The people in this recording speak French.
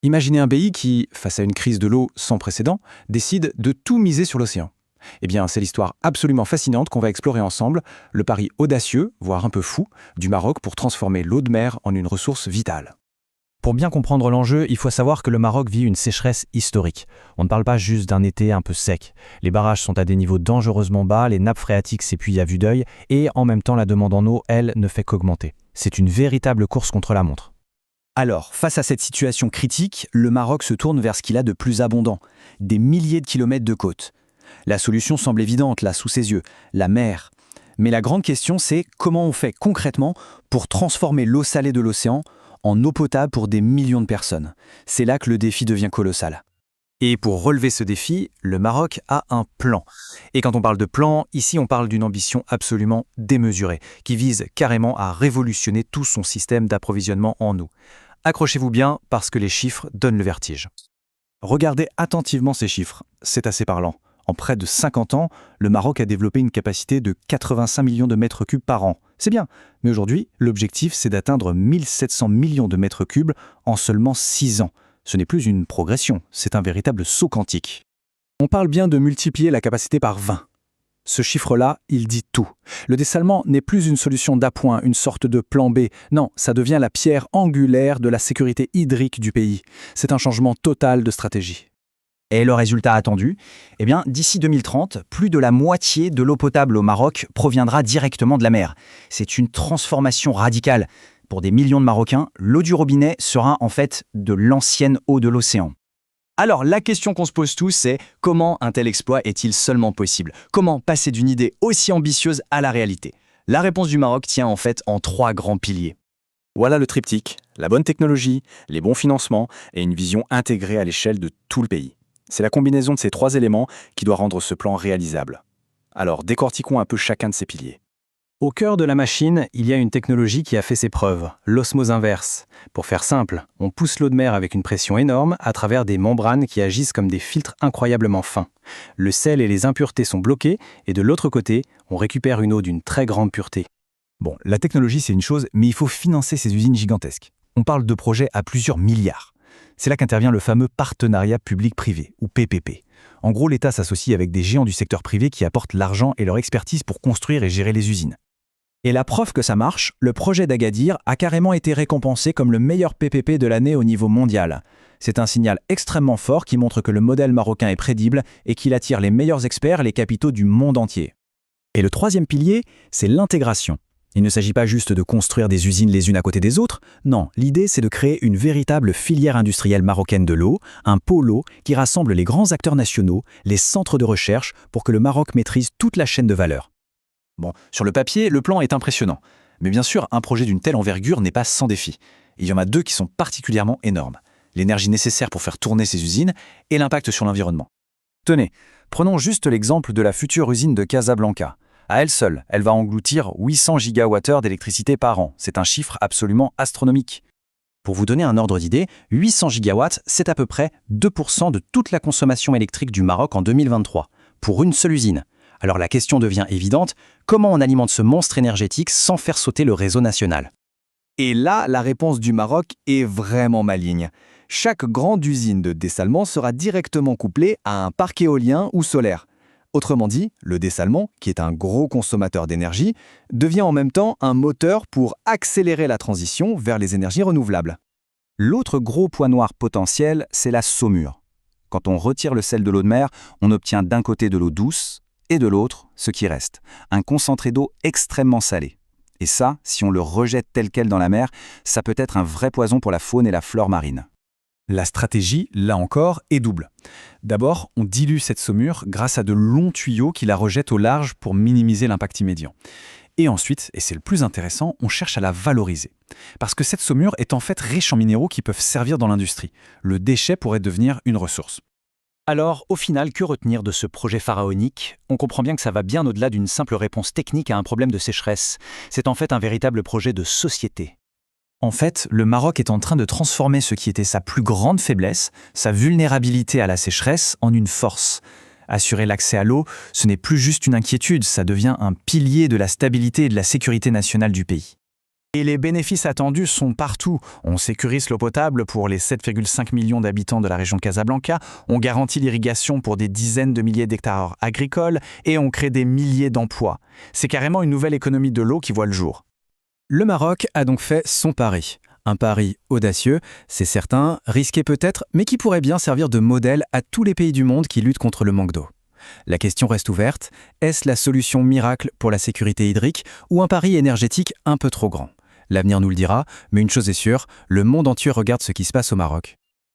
Imaginez un pays qui, face à une crise de l'eau sans précédent, décide de tout miser sur l'océan. Eh bien, c'est l'histoire absolument fascinante qu'on va explorer ensemble, le pari audacieux, voire un peu fou, du Maroc pour transformer l'eau de mer en une ressource vitale. Pour bien comprendre l'enjeu, il faut savoir que le Maroc vit une sécheresse historique. On ne parle pas juste d'un été un peu sec. Les barrages sont à des niveaux dangereusement bas, les nappes phréatiques s'épuisent à vue d'œil, et en même temps la demande en eau, elle, ne fait qu'augmenter. C'est une véritable course contre la montre. Alors, face à cette situation critique, le Maroc se tourne vers ce qu'il a de plus abondant, des milliers de kilomètres de côte. La solution semble évidente, là, sous ses yeux, la mer. Mais la grande question, c'est comment on fait concrètement pour transformer l'eau salée de l'océan en eau potable pour des millions de personnes. C'est là que le défi devient colossal. Et pour relever ce défi, le Maroc a un plan. Et quand on parle de plan, ici on parle d'une ambition absolument démesurée, qui vise carrément à révolutionner tout son système d'approvisionnement en eau. Accrochez-vous bien parce que les chiffres donnent le vertige. Regardez attentivement ces chiffres, c'est assez parlant. En près de 50 ans, le Maroc a développé une capacité de 85 millions de mètres cubes par an. C'est bien, mais aujourd'hui, l'objectif c'est d'atteindre 1700 millions de mètres cubes en seulement 6 ans. Ce n'est plus une progression, c'est un véritable saut quantique. On parle bien de multiplier la capacité par 20. Ce chiffre-là, il dit tout. Le dessalement n'est plus une solution d'appoint, une sorte de plan B. Non, ça devient la pierre angulaire de la sécurité hydrique du pays. C'est un changement total de stratégie. Et le résultat attendu, eh bien, d'ici 2030, plus de la moitié de l'eau potable au Maroc proviendra directement de la mer. C'est une transformation radicale. Pour des millions de Marocains, l'eau du robinet sera en fait de l'ancienne eau de l'océan. Alors, la question qu'on se pose tous, c'est comment un tel exploit est-il seulement possible? Comment passer d'une idée aussi ambitieuse à la réalité? La réponse du Maroc tient en fait en 3 grands piliers. Voilà le triptyque, la bonne technologie, les bons financements et une vision intégrée à l'échelle de tout le pays. C'est la combinaison de ces 3 éléments qui doit rendre ce plan réalisable. Alors, décortiquons un peu chacun de ces piliers. Au cœur de la machine, il y a une technologie qui a fait ses preuves, l'osmose inverse. Pour faire simple, on pousse l'eau de mer avec une pression énorme à travers des membranes qui agissent comme des filtres incroyablement fins. Le sel et les impuretés sont bloqués et de l'autre côté, on récupère une eau d'une très grande pureté. Bon, la technologie c'est une chose, mais il faut financer ces usines gigantesques. On parle de projets à plusieurs milliards. C'est là qu'intervient le fameux partenariat public-privé, ou PPP. En gros, l'État s'associe avec des géants du secteur privé qui apportent l'argent et leur expertise pour construire et gérer les usines. Et la preuve que ça marche, le projet d'Agadir a carrément été récompensé comme le meilleur PPP de l'année au niveau mondial. C'est un signal extrêmement fort qui montre que le modèle marocain est crédible et qu'il attire les meilleurs experts et les capitaux du monde entier. Et le 3e pilier, c'est l'intégration. Il ne s'agit pas juste de construire des usines les unes à côté des autres, non, l'idée c'est de créer une véritable filière industrielle marocaine de l'eau, un pôle eau qui rassemble les grands acteurs nationaux, les centres de recherche pour que le Maroc maîtrise toute la chaîne de valeur. Bon, sur le papier, le plan est impressionnant. Mais bien sûr, un projet d'une telle envergure n'est pas sans défi. Il y en a 2 qui sont particulièrement énormes. L'énergie nécessaire pour faire tourner ces usines et l'impact sur l'environnement. Tenez, prenons juste l'exemple de la future usine de Casablanca. À elle seule, elle va engloutir 800 gigawattheures d'électricité par an. C'est un chiffre absolument astronomique. Pour vous donner un ordre d'idée, 800 gigawatts, c'est à peu près 2% de toute la consommation électrique du Maroc en 2023, pour une seule usine. Alors la question devient évidente, comment on alimente ce monstre énergétique sans faire sauter le réseau national? Et là, la réponse du Maroc est vraiment maligne. Chaque grande usine de dessalement sera directement couplée à un parc éolien ou solaire. Autrement dit, le dessalement, qui est un gros consommateur d'énergie, devient en même temps un moteur pour accélérer la transition vers les énergies renouvelables. L'autre gros point noir potentiel, c'est la saumure. Quand on retire le sel de l'eau de mer, on obtient d'un côté de l'eau douce, et de l'autre, ce qui reste, un concentré d'eau extrêmement salé. Et ça, si on le rejette tel quel dans la mer, ça peut être un vrai poison pour la faune et la flore marine. La stratégie, là encore, est double. D'abord, on dilue cette saumure grâce à de longs tuyaux qui la rejettent au large pour minimiser l'impact immédiat. Et ensuite, et c'est le plus intéressant, on cherche à la valoriser. Parce que cette saumure est en fait riche en minéraux qui peuvent servir dans l'industrie. Le déchet pourrait devenir une ressource. Alors, au final, que retenir de ce projet pharaonique? On comprend bien que ça va bien au-delà d'une simple réponse technique à un problème de sécheresse. C'est en fait un véritable projet de société. En fait, le Maroc est en train de transformer ce qui était sa plus grande faiblesse, sa vulnérabilité à la sécheresse, en une force. Assurer l'accès à l'eau, ce n'est plus juste une inquiétude, ça devient un pilier de la stabilité et de la sécurité nationale du pays. Et les bénéfices attendus sont partout. On sécurise l'eau potable pour les 7,5 millions d'habitants de la région de Casablanca, on garantit l'irrigation pour des dizaines de milliers d'hectares agricoles et on crée des milliers d'emplois. C'est carrément une nouvelle économie de l'eau qui voit le jour. Le Maroc a donc fait son pari. Un pari audacieux, c'est certain, risqué peut-être, mais qui pourrait bien servir de modèle à tous les pays du monde qui luttent contre le manque d'eau. La question reste ouverte, est-ce la solution miracle pour la sécurité hydrique ou un pari énergétique un peu trop grand ? L'avenir nous le dira, mais une chose est sûre, le monde entier regarde ce qui se passe au Maroc.